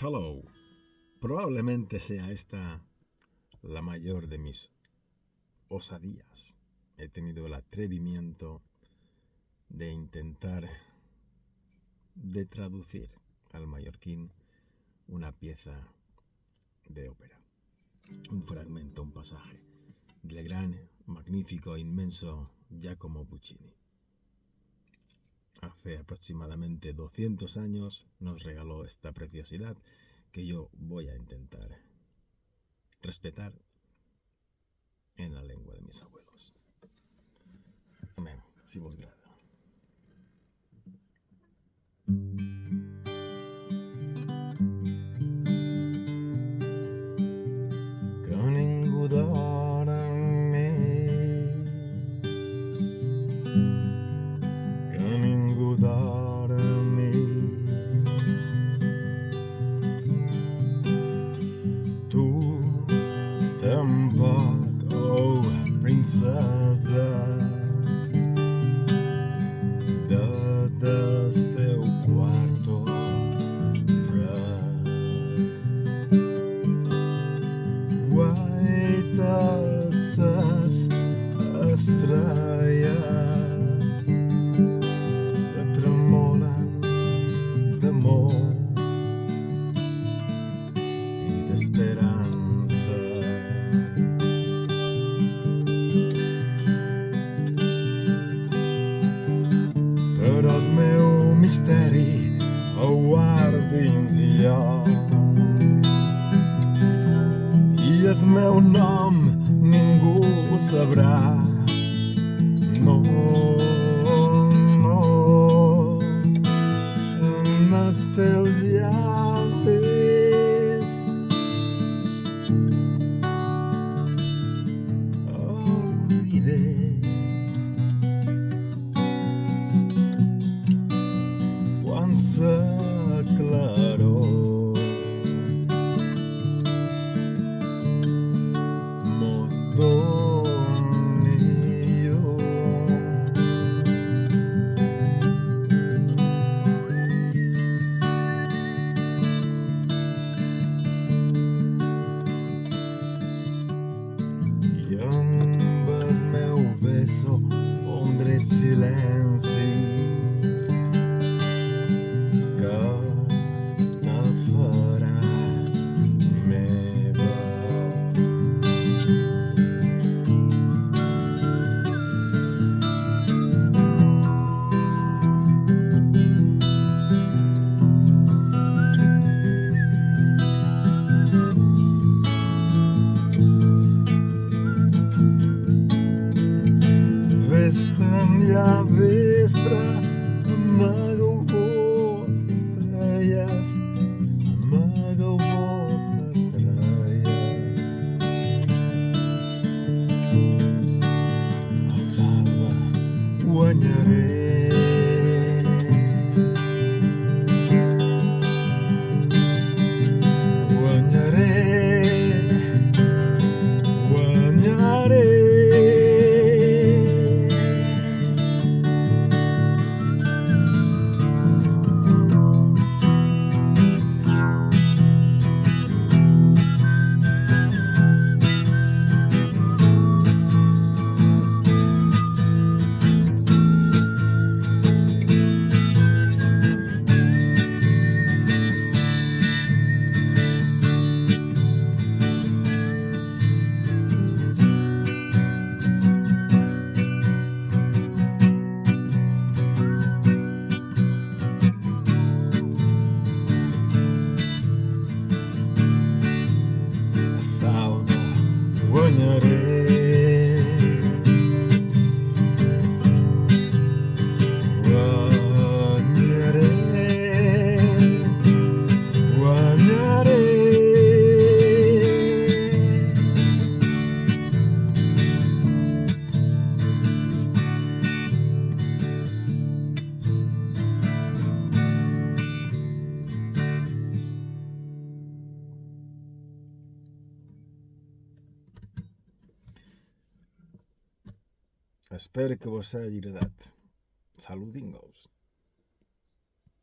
Hello. Probablemente sea esta la mayor de mis osadías. He tenido el atrevimiento de intentar de traducir al mallorquín una pieza de ópera, un fragmento, un pasaje del gran, magnífico, inmenso Giacomo Puccini. Hace aproximadamente 200 años nos regaló esta preciosidad que yo voy a intentar respetar en la lengua de mis abuelos. Amén. Si vos grada. Que ningú dormi, que ningú dormi. Tu tampoc, oh princesa, des del teu quarto fred. Guaites ses estrelles que tremolen d'amor i d'esperança. Però el meu misteri ho guardo dins jo i el meu nom ningú ho sabrà. No, no, en els teus llavis ho diré. Quan s'aclaró mos doni llum. I amb el meu beso fondré el silenci que te farà meva. Vés-te'n ja vespre, amagueu-vos estrelles, amagueu-vos estrelles. A salva guanyaré. Guanyaré, guanyaré. A salva guanyaré. Guanyaré, guanyaré. Espero que vos hagi agradat. Saludingos.